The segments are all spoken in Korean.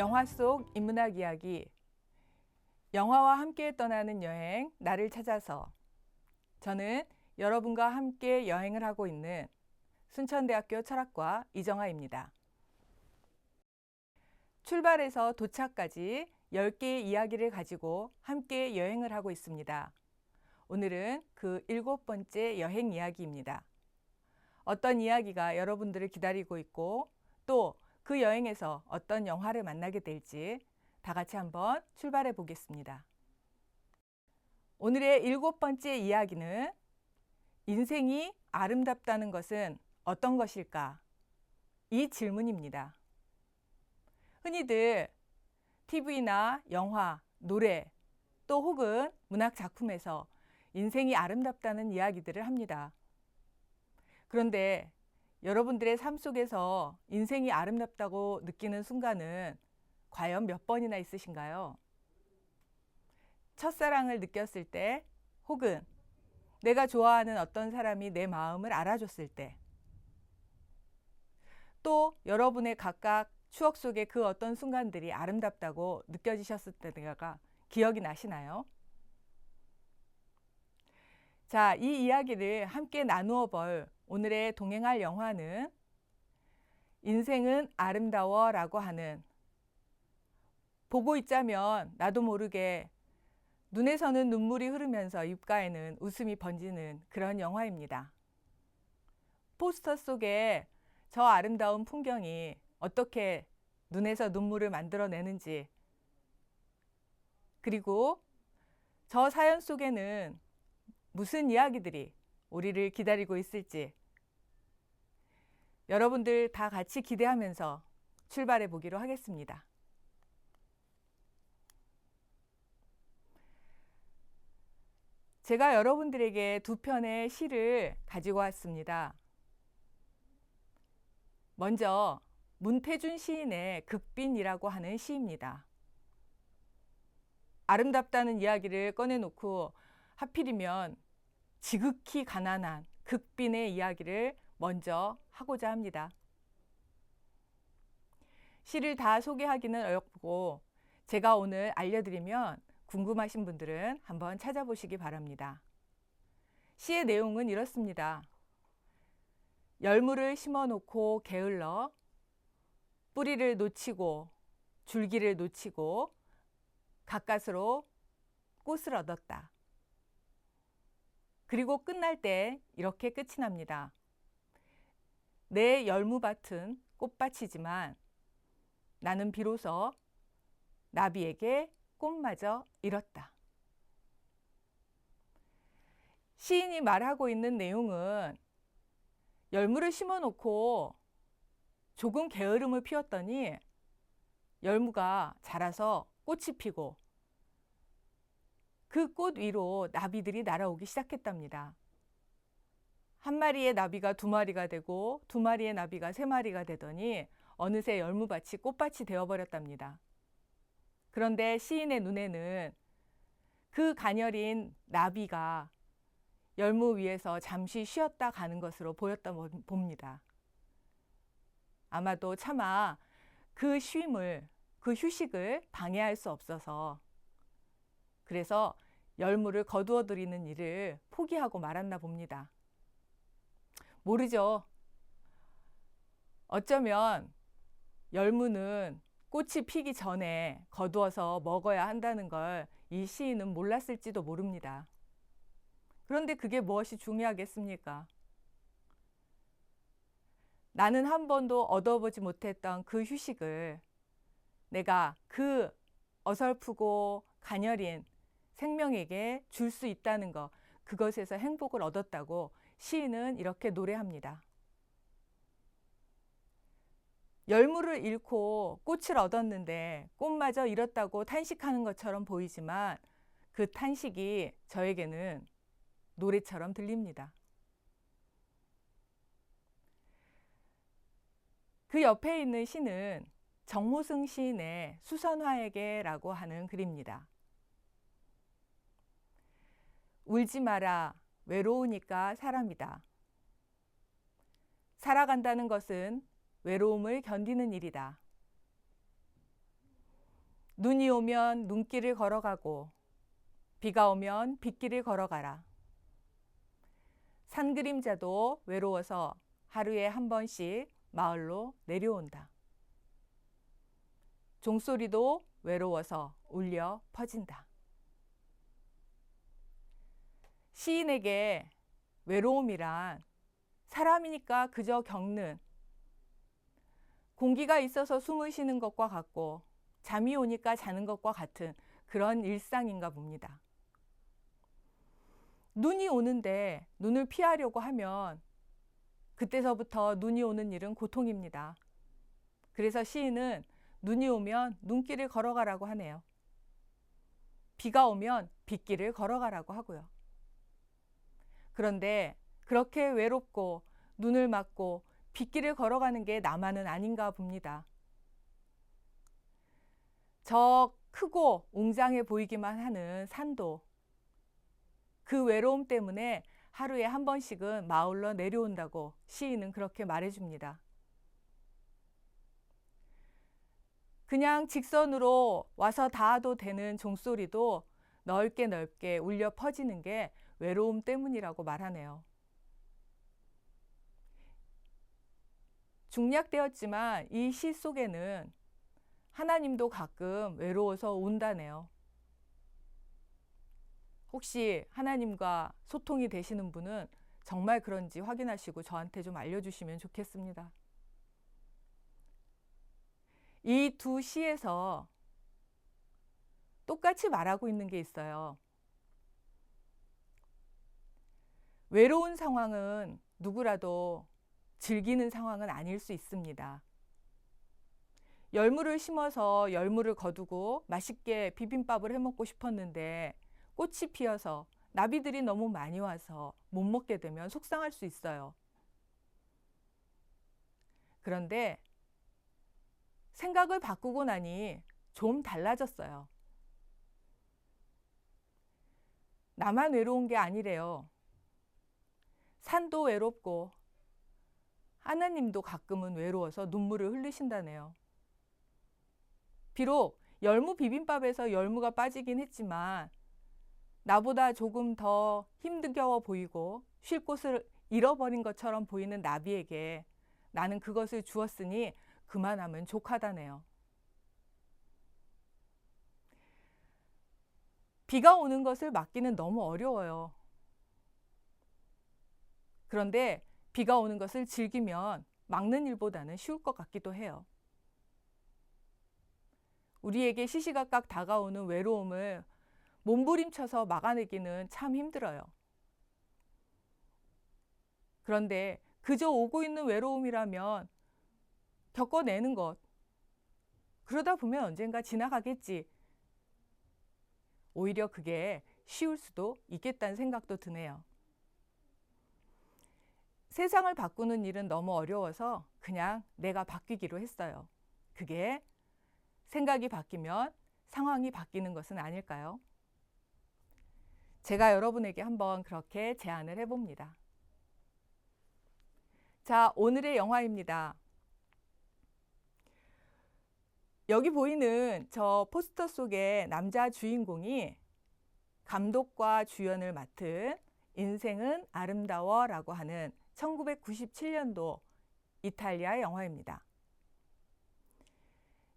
영화 속 인문학 이야기, 영화와 함께 떠나는 여행, 나를 찾아서. 저는 여러분과 함께 여행을 하고 있는 순천대학교 철학과 이정아입니다. 출발해서 도착까지 10개의 이야기를 가지고 함께 여행을 하고 있습니다. 오늘은 그 7번째 여행 이야기입니다. 어떤 이야기가 여러분들을 기다리고 있고 또 그 여행에서 어떤 영화를 만나게 될지 다 같이 한번 출발해 보겠습니다. 오늘의 7번째 이야기는 인생이 아름답다는 것은 어떤 것일까? 이 질문입니다. 흔히들 TV나 영화, 노래, 또 혹은 문학 작품에서 인생이 아름답다는 이야기들을 합니다. 그런데 여러분들의 삶 속에서 인생이 아름답다고 느끼는 순간은 과연 몇 번이나 있으신가요? 첫사랑을 느꼈을 때, 혹은 내가 좋아하는 어떤 사람이 내 마음을 알아줬을 때, 또 여러분의 각각 추억 속에 그 어떤 순간들이 아름답다고 느껴지셨을 때가 기억이 나시나요? 자, 이 이야기를 함께 나누어 볼 오늘의 동행할 영화는 인생은 아름다워 라고 하는, 보고 있자면 나도 모르게 눈에서는 눈물이 흐르면서 입가에는 웃음이 번지는 그런 영화입니다. 포스터 속에 저 아름다운 풍경이 어떻게 눈에서 눈물을 만들어내는지, 그리고 저 사연 속에는 무슨 이야기들이 우리를 기다리고 있을지 여러분들 다 같이 기대하면서 출발해 보기로 하겠습니다. 제가 여러분들에게 두 편의 시를 가지고 왔습니다. 먼저 문태준 시인의 극빈이라고 하는 시입니다. 아름답다는 이야기를 꺼내놓고 하필이면 지극히 가난한 극빈의 이야기를 먼저 하고자 합니다. 시를 다 소개하기는 어렵고 제가 오늘 알려드리면 궁금하신 분들은 한번 찾아보시기 바랍니다. 시의 내용은 이렇습니다. 열무를 심어놓고 게을러 뿌리를 놓치고 줄기를 놓치고 가까스로 꽃을 얻었다. 그리고 끝날 때 이렇게 끝이 납니다. 내 열무밭은 꽃밭이지만 나는 비로소 나비에게 꽃마저 잃었다. 시인이 말하고 있는 내용은 열무를 심어놓고 조금 게으름을 피웠더니 열무가 자라서 꽃이 피고 그 꽃 위로 나비들이 날아오기 시작했답니다. 한 마리의 나비가 두 마리가 되고 두 마리의 나비가 세 마리가 되더니 어느새 열무밭이 꽃밭이 되어버렸답니다. 그런데 시인의 눈에는 그 가녀린 나비가 열무 위에서 잠시 쉬었다 가는 것으로 보였다 봅니다. 아마도 차마 그 쉼을, 그 휴식을 방해할 수 없어서 그래서 열무를 거두어 들이는 일을 포기하고 말았나 봅니다. 모르죠. 어쩌면 열무는 꽃이 피기 전에 거두어서 먹어야 한다는 걸 이 시인은 몰랐을지도 모릅니다. 그런데 그게 무엇이 중요하겠습니까? 나는 한 번도 얻어보지 못했던 그 휴식을 내가 그 어설프고 가녀린 생명에게 줄 수 있다는 것, 그것에서 행복을 얻었다고 시인은 이렇게 노래합니다. 열무를 잃고 꽃을 얻었는데 꽃마저 잃었다고 탄식하는 것처럼 보이지만 그 탄식이 저에게는 노래처럼 들립니다. 그 옆에 있는 시는 정모승 시인의 수선화에게라고 하는 글입니다. 울지 마라, 외로우니까 사람이다. 살아간다는 것은 외로움을 견디는 일이다. 눈이 오면 눈길을 걸어가고 비가 오면 빗길을 걸어가라. 산 그림자도 외로워서 하루에 한 번씩 마을로 내려온다. 종소리도 외로워서 울려 퍼진다. 시인에게 외로움이란 사람이니까 그저 겪는, 공기가 있어서 숨을 쉬는 것과 같고 잠이 오니까 자는 것과 같은 그런 일상인가 봅니다. 눈이 오는데 눈을 피하려고 하면 그때서부터 눈이 오는 일은 고통입니다. 그래서 시인은 눈이 오면 눈길을 걸어가라고 하네요. 비가 오면 빗길을 걸어가라고 하고요. 그런데 그렇게 외롭고 눈을 맞고 빗길을 걸어가는 게 나만은 아닌가 봅니다. 저 크고 웅장해 보이기만 하는 산도 그 외로움 때문에 하루에 한 번씩은 마을로 내려온다고 시인은 그렇게 말해줍니다. 그냥 직선으로 와서 닿아도 되는 종소리도 넓게 넓게 울려 퍼지는 게 외로움 때문이라고 말하네요. 중략되었지만 이 시 속에는 하나님도 가끔 외로워서 운다네요. 혹시 하나님과 소통이 되시는 분은 정말 그런지 확인하시고 저한테 좀 알려주시면 좋겠습니다. 이 두 시에서 똑같이 말하고 있는 게 있어요. 외로운 상황은 누구라도 즐기는 상황은 아닐 수 있습니다. 열무를 심어서 열무를 거두고 맛있게 비빔밥을 해먹고 싶었는데 꽃이 피어서 나비들이 너무 많이 와서 못 먹게 되면 속상할 수 있어요. 그런데 생각을 바꾸고 나니 좀 달라졌어요. 나만 외로운 게 아니래요. 산도 외롭고 하나님도 가끔은 외로워서 눈물을 흘리신다네요. 비록 열무 비빔밥에서 열무가 빠지긴 했지만 나보다 조금 더 힘겨워 보이고 쉴 곳을 잃어버린 것처럼 보이는 나비에게 나는 그것을 주었으니 그만하면 족하다네요. 비가 오는 것을 막기는 너무 어려워요. 그런데 비가 오는 것을 즐기면 막는 일보다는 쉬울 것 같기도 해요. 우리에게 시시각각 다가오는 외로움을 몸부림쳐서 막아내기는 참 힘들어요. 그런데 그저 오고 있는 외로움이라면 겪어내는 것, 그러다 보면 언젠가 지나가겠지. 오히려 그게 쉬울 수도 있겠다는 생각도 드네요. 세상을 바꾸는 일은 너무 어려워서 그냥 내가 바뀌기로 했어요. 그게 생각이 바뀌면 상황이 바뀌는 것은 아닐까요? 제가 여러분에게 한번 그렇게 제안을 해봅니다. 자, 오늘의 영화입니다. 여기 보이는 저 포스터 속의 남자 주인공이 감독과 주연을 맡은 인생은 아름다워라고 하는 1997년도 이탈리아 영화입니다.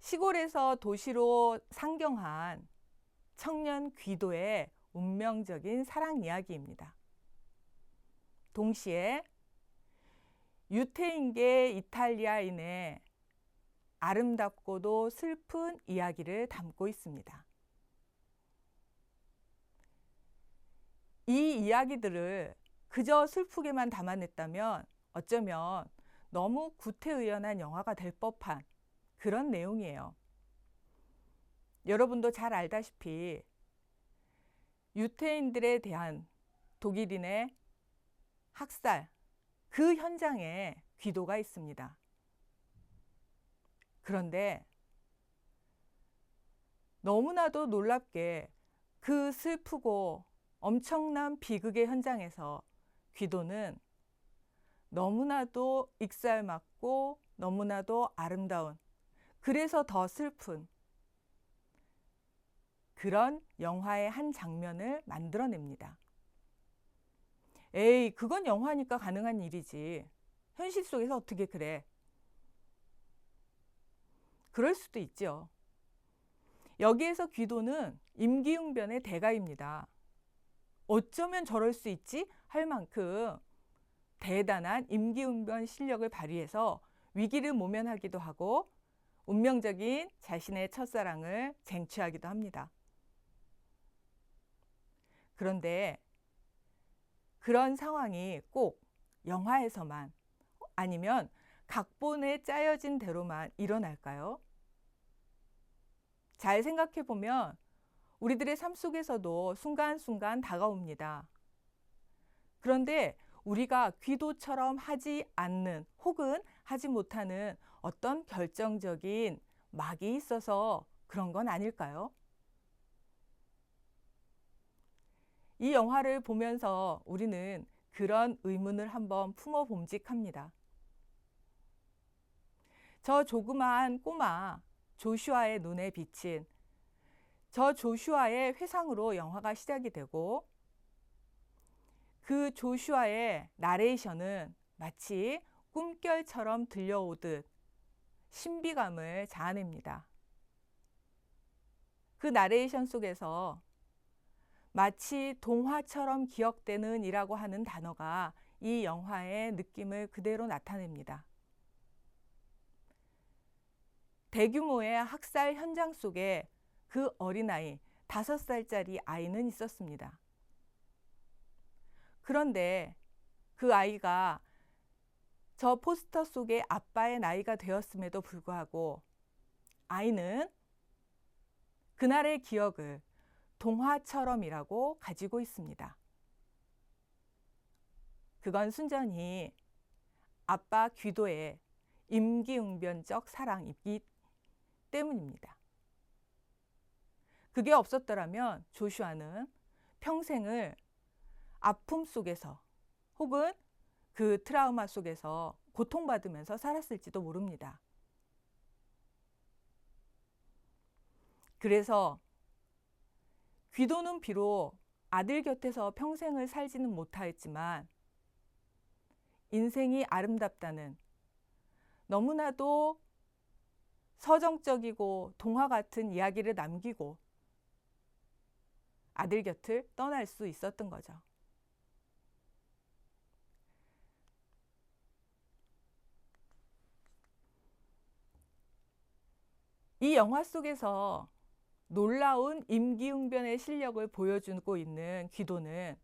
시골에서 도시로 상경한 청년 귀도의 운명적인 사랑 이야기입니다. 동시에 유태인계 이탈리아인의 아름답고도 슬픈 이야기를 담고 있습니다. 이 이야기들을 그저 슬프게만 담아냈다면 어쩌면 너무 구태의연한 영화가 될 법한 그런 내용이에요. 여러분도 잘 알다시피 유태인들에 대한 독일인의 학살, 그 현장에 귀도가 있습니다. 그런데 너무나도 놀랍게 그 슬프고 엄청난 비극의 현장에서 귀도는 너무나도 익살맞고 너무나도 아름다운, 그래서 더 슬픈 그런 영화의 한 장면을 만들어냅니다. 에이, 그건 영화니까 가능한 일이지. 현실 속에서 어떻게 그래? 그럴 수도 있죠. 여기에서 귀도는 임기응변의 대가입니다. 어쩌면 저럴 수 있지? 할 만큼 대단한 임기응변 실력을 발휘해서 위기를 모면하기도 하고 운명적인 자신의 첫사랑을 쟁취하기도 합니다. 그런데 그런 상황이 꼭 영화에서만 아니면 각본에 짜여진 대로만 일어날까요? 잘 생각해 보면 우리들의 삶 속에서도 순간순간 다가옵니다. 그런데 우리가 귀도처럼 하지 않는 혹은 하지 못하는 어떤 결정적인 막이 있어서 그런 건 아닐까요? 이 영화를 보면서 우리는 그런 의문을 한번 품어봄직합니다. 저 조그마한 꼬마 조슈아의 눈에 비친 저 조슈아의 회상으로 영화가 시작이 되고 그 조슈아의 나레이션은 마치 꿈결처럼 들려오듯 신비감을 자아냅니다. 그 나레이션 속에서 마치 동화처럼 기억되는 이라고 하는 단어가 이 영화의 느낌을 그대로 나타냅니다. 대규모의 학살 현장 속에 그 어린아이, 5살짜리 아이는 있었습니다. 그런데 그 아이가 저 포스터 속의 아빠의 나이가 되었음에도 불구하고 아이는 그날의 기억을 동화처럼이라고 가지고 있습니다. 그건 순전히 아빠 귀도의 임기응변적 사랑이기 때문입니다. 그게 없었더라면 조슈아는 평생을 아픔 속에서 혹은 그 트라우마 속에서 고통받으면서 살았을지도 모릅니다. 그래서 귀도는 비록 아들 곁에서 평생을 살지는 못하였지만 인생이 아름답다는 너무나도 서정적이고 동화 같은 이야기를 남기고 아들 곁을 떠날 수 있었던 거죠. 이 영화 속에서 놀라운 임기응변의 실력을 보여주고 있는 귀도는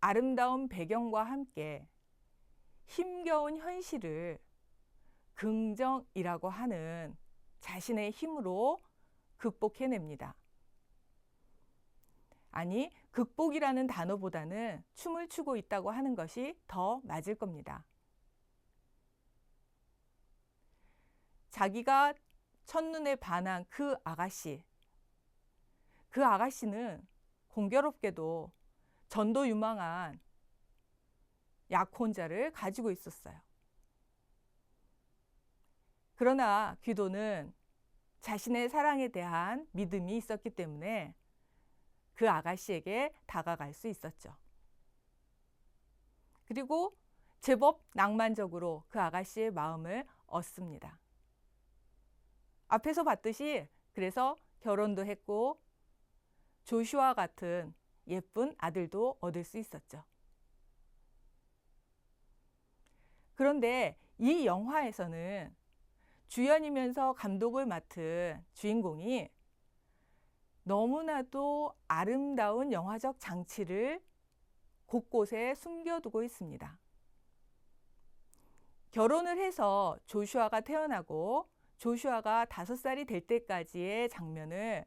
아름다운 배경과 함께 힘겨운 현실을 긍정이라고 하는 자신의 힘으로 극복해냅니다. 아니, 극복이라는 단어보다는 춤을 추고 있다고 하는 것이 더 맞을 겁니다. 자기가 첫눈에 반한 그 아가씨는 공교롭게도 전도 유망한 약혼자를 가지고 있었어요. 그러나 귀도는 자신의 사랑에 대한 믿음이 있었기 때문에 그 아가씨에게 다가갈 수 있었죠. 그리고 제법 낭만적으로 그 아가씨의 마음을 얻습니다. 앞에서 봤듯이 그래서 결혼도 했고 조슈아 같은 예쁜 아들도 얻을 수 있었죠. 그런데 이 영화에서는 주연이면서 감독을 맡은 주인공이 너무나도 아름다운 영화적 장치를 곳곳에 숨겨두고 있습니다. 결혼을 해서 조슈아가 태어나고 조슈아가 5살이 될 때까지의 장면을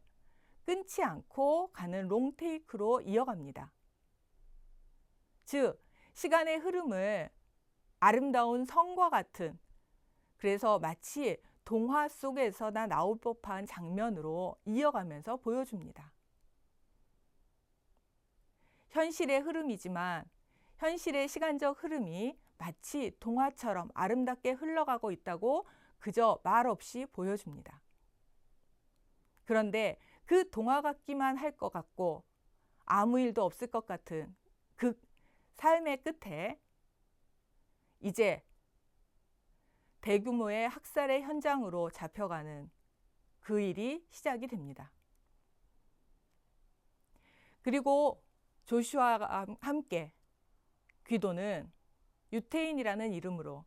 끊지 않고 가는 롱테이크로 이어갑니다. 즉, 시간의 흐름을 아름다운 성과 같은, 그래서 마치 동화 속에서나 나올 법한 장면으로 이어가면서 보여줍니다. 현실의 흐름이지만 현실의 시간적 흐름이 마치 동화처럼 아름답게 흘러가고 있다고 그저 말 없이 보여줍니다. 그런데 그 동화 같기만 할 것 같고 아무 일도 없을 것 같은 그 삶의 끝에 이제 대규모의 학살의 현장으로 잡혀가는 그 일이 시작이 됩니다. 그리고 조슈아와 함께 귀도는 유태인이라는 이름으로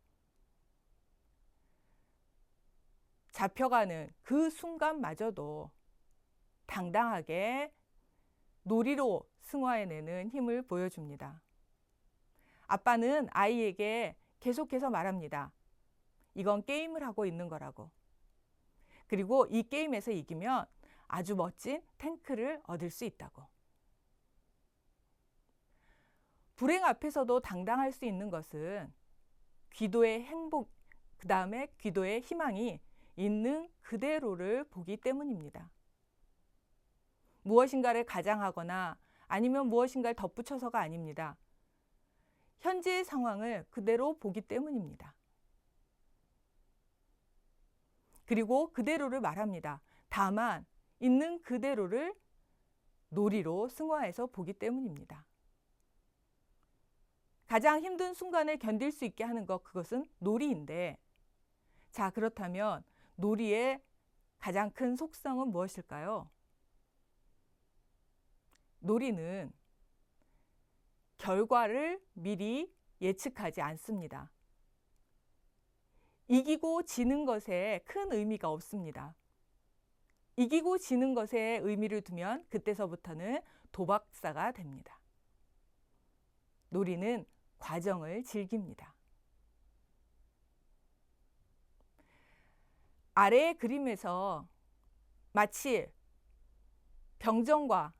잡혀가는 그 순간마저도 당당하게 놀이로 승화해내는 힘을 보여줍니다. 아빠는 아이에게 계속해서 말합니다. 이건 게임을 하고 있는 거라고. 그리고 이 게임에서 이기면 아주 멋진 탱크를 얻을 수 있다고. 불행 앞에서도 당당할 수 있는 것은 귀도의 행복, 그 다음에 귀도의 희망이 있는 그대로를 보기 때문입니다. 무엇인가를 가장하거나 아니면 무엇인가를 덧붙여서가 아닙니다. 현재의 상황을 그대로 보기 때문입니다. 그리고 그대로를 말합니다. 다만 있는 그대로를 놀이로 승화해서 보기 때문입니다. 가장 힘든 순간을 견딜 수 있게 하는 것, 그것은 놀이인데, 자, 그렇다면 놀이의 가장 큰 속성은 무엇일까요? 놀이는 결과를 미리 예측하지 않습니다. 이기고 지는 것에 큰 의미가 없습니다. 이기고 지는 것에 의미를 두면 그때서부터는 도박사가 됩니다. 놀이는 과정을 즐깁니다. 아래의 그림에서 마치 병정과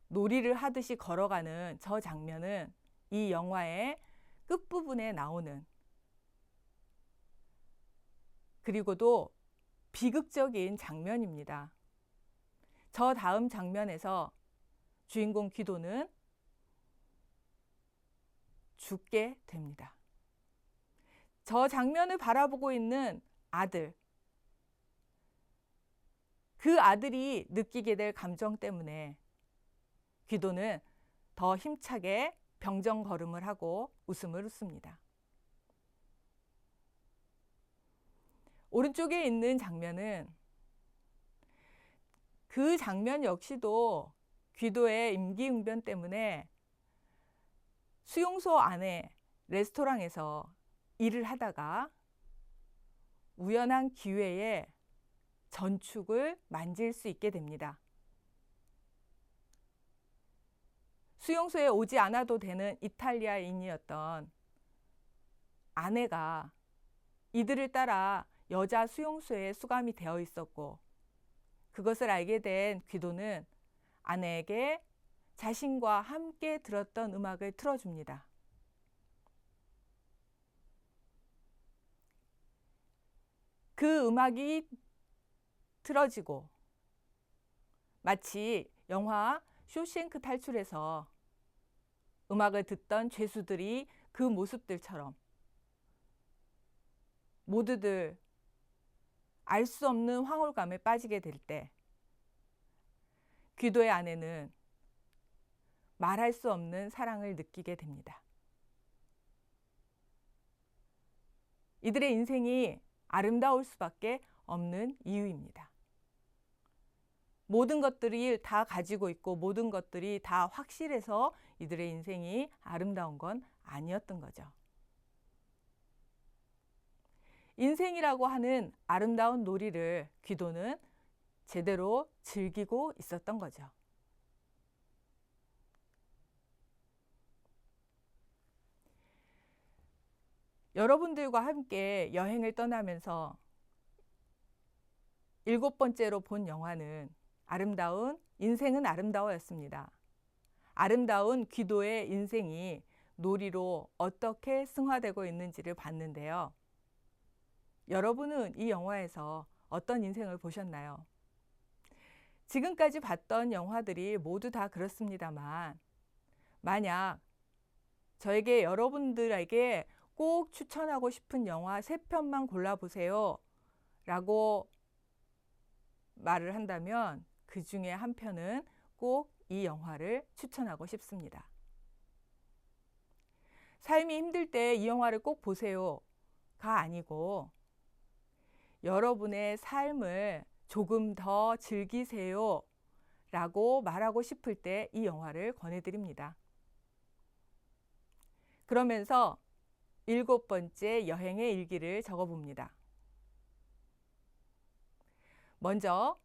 놀이를 하듯이 걸어가는 저 장면은 이 영화의 끝부분에 나오는, 그리고도 비극적인 장면입니다. 저 다음 장면에서 주인공 귀도는 죽게 됩니다. 저 장면을 바라보고 있는 아들, 그 아들이 느끼게 될 감정 때문에 귀도는 더 힘차게 병정 걸음을 하고 웃음을 웃습니다. 오른쪽에 있는 장면은 그 장면 역시도 귀도의 임기응변 때문에 수용소 안에 레스토랑에서 일을 하다가 우연한 기회에 전축을 만질 수 있게 됩니다. 수용소에 오지 않아도 되는 이탈리아인이었던 아내가 이들을 따라 여자 수용소에 수감이 되어 있었고, 그것을 알게 된 귀도는 아내에게 자신과 함께 들었던 음악을 틀어줍니다. 그 음악이 틀어지고 마치 영화 쇼생크 탈출에서 음악을 듣던 죄수들이 그 모습들처럼 모두들 알 수 없는 황홀감에 빠지게 될 때 귀도의 아내는 말할 수 없는 사랑을 느끼게 됩니다. 이들의 인생이 아름다울 수밖에 없는 이유입니다. 모든 것들이 다 가지고 있고 모든 것들이 다 확실해서 이들의 인생이 아름다운 건 아니었던 거죠. 인생이라고 하는 아름다운 놀이를 귀도는 제대로 즐기고 있었던 거죠. 여러분들과 함께 여행을 떠나면서 7번째로 본 영화는 아름다운 인생은 아름다워였습니다. 아름다운 귀도의 인생이 놀이로 어떻게 승화되고 있는지를 봤는데요. 여러분은 이 영화에서 어떤 인생을 보셨나요? 지금까지 봤던 영화들이 모두 다 그렇습니다만, 만약 저에게 여러분들에게 꼭 추천하고 싶은 영화 3편만 골라보세요 라고 말을 한다면 그 중에 한 편은 꼭 이 영화를 추천하고 싶습니다. 삶이 힘들 때 이 영화를 꼭 보세요가 아니고 여러분의 삶을 조금 더 즐기세요 라고 말하고 싶을 때 이 영화를 권해드립니다. 그러면서 7번째 여행의 일기를 적어봅니다. 먼저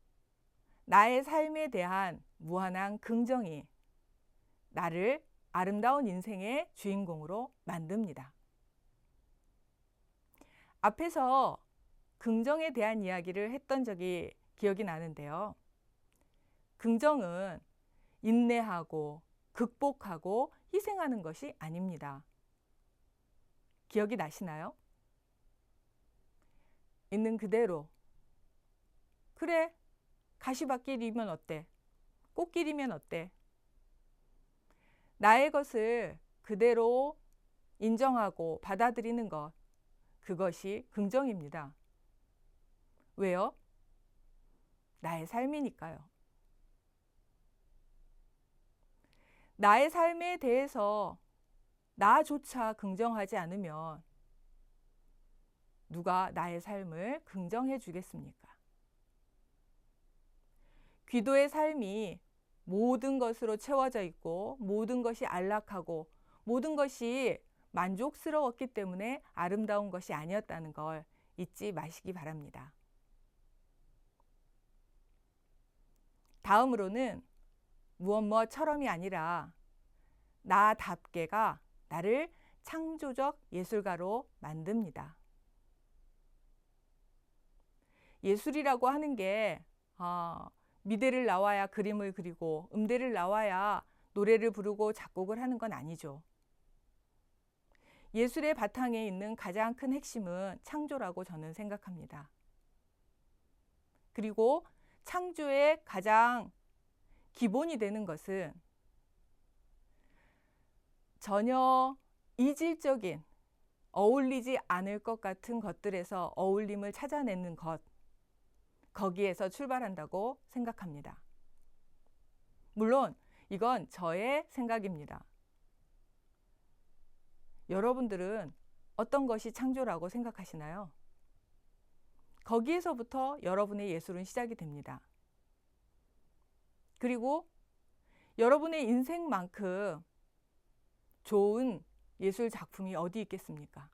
나의 삶에 대한 무한한 긍정이 나를 아름다운 인생의 주인공으로 만듭니다. 앞에서 긍정에 대한 이야기를 했던 적이 기억이 나는데요. 긍정은 인내하고 극복하고 희생하는 것이 아닙니다. 기억이 나시나요? 있는 그대로. 그래, 가시밭길이면 어때? 꽃길이면 어때? 나의 것을 그대로 인정하고 받아들이는 것, 그것이 긍정입니다. 왜요? 나의 삶이니까요. 나의 삶에 대해서 나조차 긍정하지 않으면 누가 나의 삶을 긍정해 주겠습니까? 귀도의 삶이 모든 것으로 채워져 있고 모든 것이 안락하고 모든 것이 만족스러웠기 때문에 아름다운 것이 아니었다는 걸 잊지 마시기 바랍니다. 다음으로는 무엇처럼이 아니라 나답게가 나를 창조적 예술가로 만듭니다. 예술이라고 하는 게 미대를 나와야 그림을 그리고 음대를 나와야 노래를 부르고 작곡을 하는 건 아니죠. 예술의 바탕에 있는 가장 큰 핵심은 창조라고 저는 생각합니다. 그리고 창조의 가장 기본이 되는 것은 전혀 이질적인 어울리지 않을 것 같은 것들에서 어울림을 찾아내는 것, 거기에서 출발한다고 생각합니다. 물론 이건 저의 생각입니다. 여러분들은 어떤 것이 창조라고 생각하시나요? 거기에서부터 여러분의 예술은 시작이 됩니다. 그리고 여러분의 인생만큼 좋은 예술 작품이 어디 있겠습니까?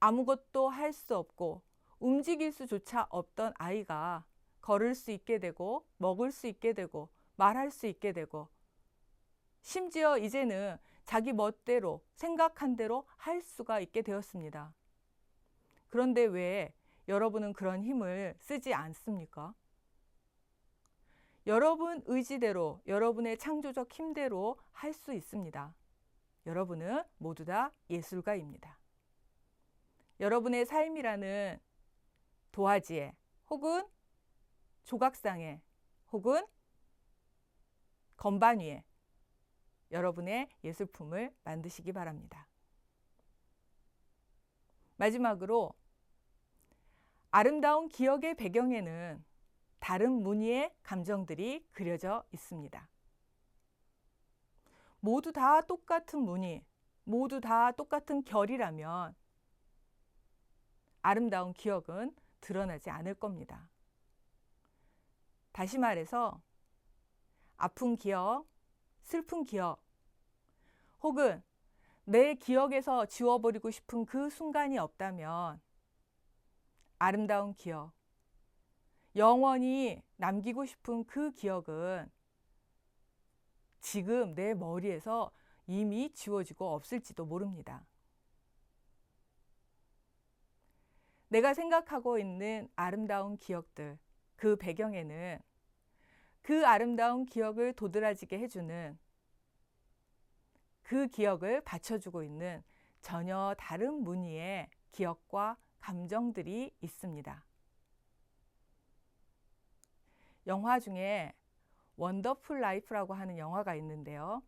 아무것도 할 수 없고 움직일 수조차 없던 아이가 걸을 수 있게 되고 먹을 수 있게 되고 말할 수 있게 되고 심지어 이제는 자기 멋대로 생각한 대로 할 수가 있게 되었습니다. 그런데 왜 여러분은 그런 힘을 쓰지 않습니까? 여러분 의지대로 여러분의 창조적 힘대로 할 수 있습니다. 여러분은 모두 다 예술가입니다. 여러분의 삶이라는 도화지에 혹은 조각상에 혹은 건반 위에 여러분의 예술품을 만드시기 바랍니다. 마지막으로 아름다운 기억의 배경에는 다른 무늬의 감정들이 그려져 있습니다. 모두 다 똑같은 무늬, 모두 다 똑같은 결이라면 아름다운 기억은 드러나지 않을 겁니다. 다시 말해서 아픈 기억, 슬픈 기억, 혹은 내 기억에서 지워버리고 싶은 그 순간이 없다면 아름다운 기억, 영원히 남기고 싶은 그 기억은 지금 내 머리에서 이미 지워지고 없을지도 모릅니다. 내가 생각하고 있는 아름다운 기억들, 그 배경에는 그 아름다운 기억을 도드라지게 해주는 그 기억을 받쳐주고 있는 전혀 다른 무늬의 기억과 감정들이 있습니다. 영화 중에 원더풀 라이프라고 하는 영화가 있는데요.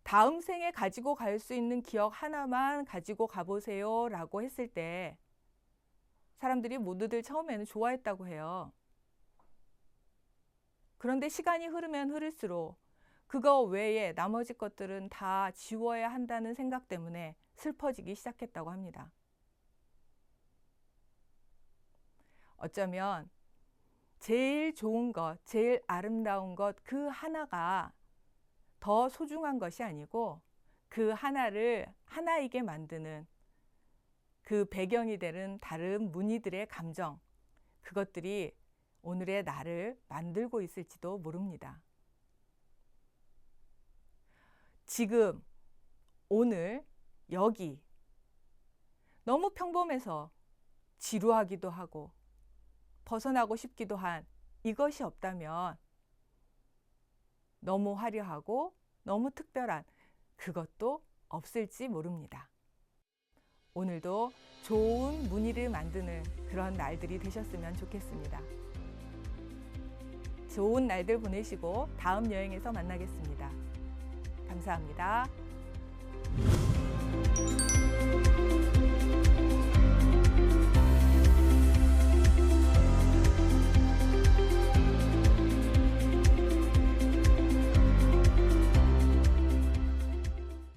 다음 생에 가지고 갈 수 있는 기억 하나만 가지고 가보세요 라고 했을 때 사람들이 모두들 처음에는 좋아했다고 해요. 그런데 시간이 흐르면 흐를수록 그거 외에 나머지 것들은 다 지워야 한다는 생각 때문에 슬퍼지기 시작했다고 합니다. 어쩌면 제일 좋은 것, 제일 아름다운 것 그 하나가 더 소중한 것이 아니고 그 하나를 하나이게 만드는 그 배경이 되는 다른 무늬들의 감정, 그것들이 오늘의 나를 만들고 있을지도 모릅니다. 지금, 오늘, 여기 너무 평범해서 지루하기도 하고 벗어나고 싶기도 한 이것이 없다면 너무 화려하고 너무 특별한 그것도 없을지 모릅니다. 오늘도 좋은 무늬를 만드는 그런 날들이 되셨으면 좋겠습니다. 좋은 날들 보내시고 다음 여행에서 만나겠습니다. 감사합니다.